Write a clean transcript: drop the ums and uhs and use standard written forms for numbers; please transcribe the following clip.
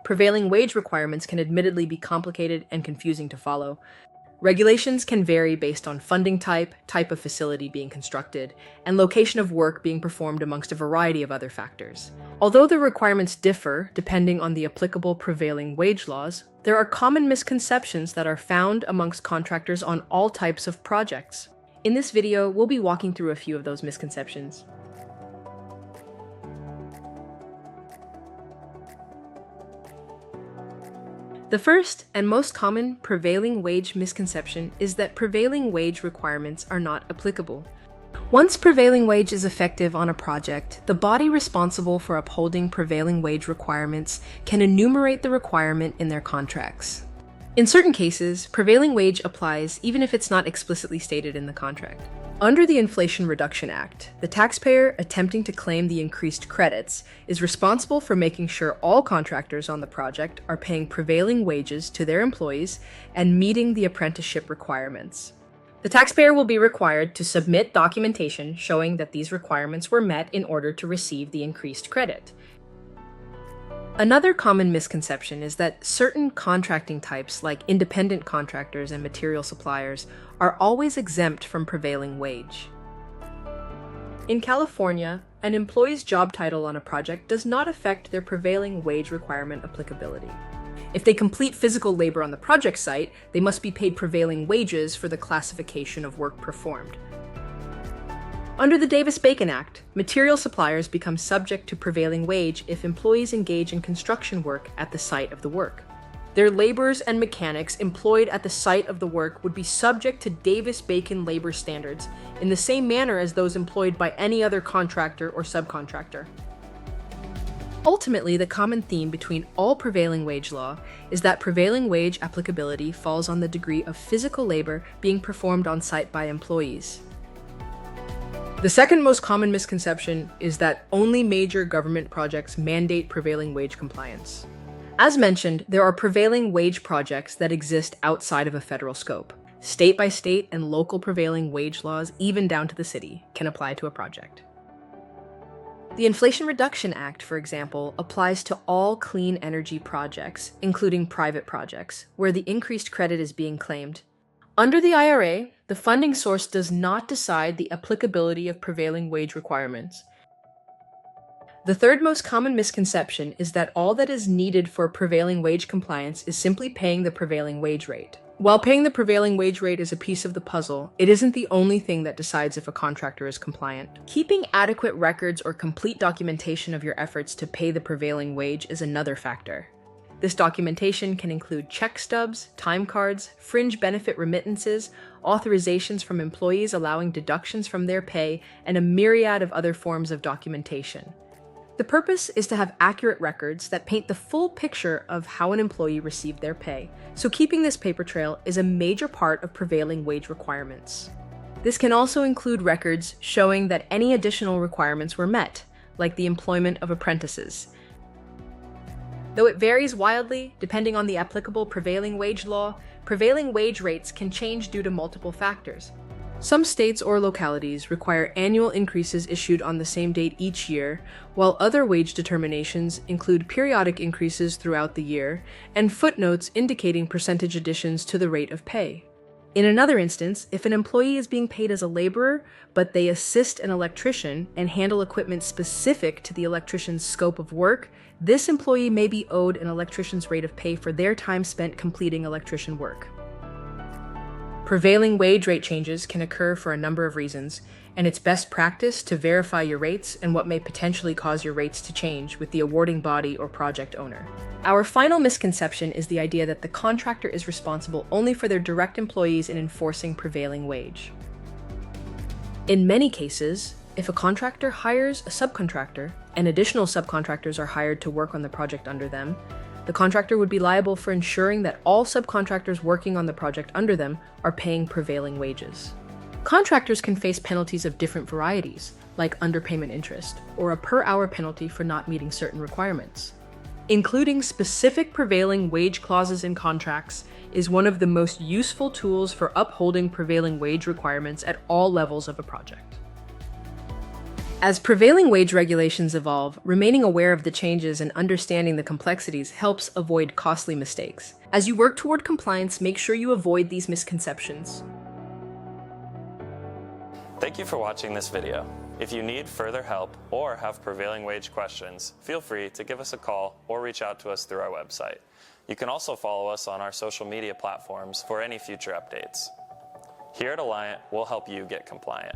prevailing wage requirements can admittedly be complicated and confusing to follow. Regulations can vary based on funding type of facility being constructed, and location of work being performed amongst a variety of other factors. Although the requirements differ depending on the applicable prevailing wage laws, there are common misconceptions that are found amongst contractors on all types of projects. In this video, we'll be walking through a few of those misconceptions. The first and most common prevailing wage misconception is that prevailing wage requirements are not applicable. Once prevailing wage is effective on a project, the body responsible for upholding prevailing wage requirements can enumerate the requirement in their contracts. In certain cases, prevailing wage applies even if it's not explicitly stated in the contract. Under the Inflation Reduction Act, the taxpayer attempting to claim the increased credits is responsible for making sure all contractors on the project are paying prevailing wages to their employees and meeting the apprenticeship requirements. The taxpayer will be required to submit documentation showing that these requirements were met in order to receive the increased credit. Another common misconception is that certain contracting types, like independent contractors and material suppliers, are always exempt from prevailing wage. In California, an employee's job title on a project does not affect their prevailing wage requirement applicability. If they complete physical labor on the project site, they must be paid prevailing wages for the classification of work performed. Under the Davis-Bacon Act, material suppliers become subject to prevailing wage if employees engage in construction work at the site of the work. Their laborers and mechanics employed at the site of the work would be subject to Davis-Bacon labor standards in the same manner as those employed by any other contractor or subcontractor. Ultimately, the common theme between all prevailing wage law is that prevailing wage applicability falls on the degree of physical labor being performed on site by employees. The second most common misconception is that only major government projects mandate prevailing wage compliance. As mentioned, there are prevailing wage projects that exist outside of a federal scope. State by state and local prevailing wage laws, even down to the city, can apply to a project. The Inflation Reduction Act, for example, applies to all clean energy projects, including private projects, where the increased credit is being claimed. Under the IRA, the funding source does not decide the applicability of prevailing wage requirements. The third most common misconception is that all that is needed for prevailing wage compliance is simply paying the prevailing wage rate. While paying the prevailing wage rate is a piece of the puzzle, it isn't the only thing that decides if a contractor is compliant. Keeping adequate records or complete documentation of your efforts to pay the prevailing wage is another factor. This documentation can include check stubs, time cards, fringe benefit remittances, authorizations from employees allowing deductions from their pay, and a myriad of other forms of documentation. The purpose is to have accurate records that paint the full picture of how an employee received their pay, so keeping this paper trail is a major part of prevailing wage requirements. This can also include records showing that any additional requirements were met, like the employment of apprentices. Though it varies wildly, depending on the applicable prevailing wage law, prevailing wage rates can change due to multiple factors. Some states or localities require annual increases issued on the same date each year, while other wage determinations include periodic increases throughout the year and footnotes indicating percentage additions to the rate of pay. In another instance, if an employee is being paid as a laborer, but they assist an electrician and handle equipment specific to the electrician's scope of work, this employee may be owed an electrician's rate of pay for their time spent completing electrician work. Prevailing wage rate changes can occur for a number of reasons, and it's best practice to verify your rates and what may potentially cause your rates to change with the awarding body or project owner. Our final misconception is the idea that the contractor is responsible only for their direct employees in enforcing prevailing wage. In many cases, if a contractor hires a subcontractor and additional subcontractors are hired to work on the project under them, the contractor would be liable for ensuring that all subcontractors working on the project under them are paying prevailing wages. Contractors can face penalties of different varieties, like underpayment interest, or a per-hour penalty for not meeting certain requirements. Including specific prevailing wage clauses in contracts is one of the most useful tools for upholding prevailing wage requirements at all levels of a project. As prevailing wage regulations evolve, remaining aware of the changes and understanding the complexities helps avoid costly mistakes. As you work toward compliance, make sure you avoid these misconceptions. Thank you for watching this video. If you need further help or have prevailing wage questions, feel free to give us a call or reach out to us through our website. You can also follow us on our social media platforms for any future updates. Here at Alliant, we'll help you get compliant.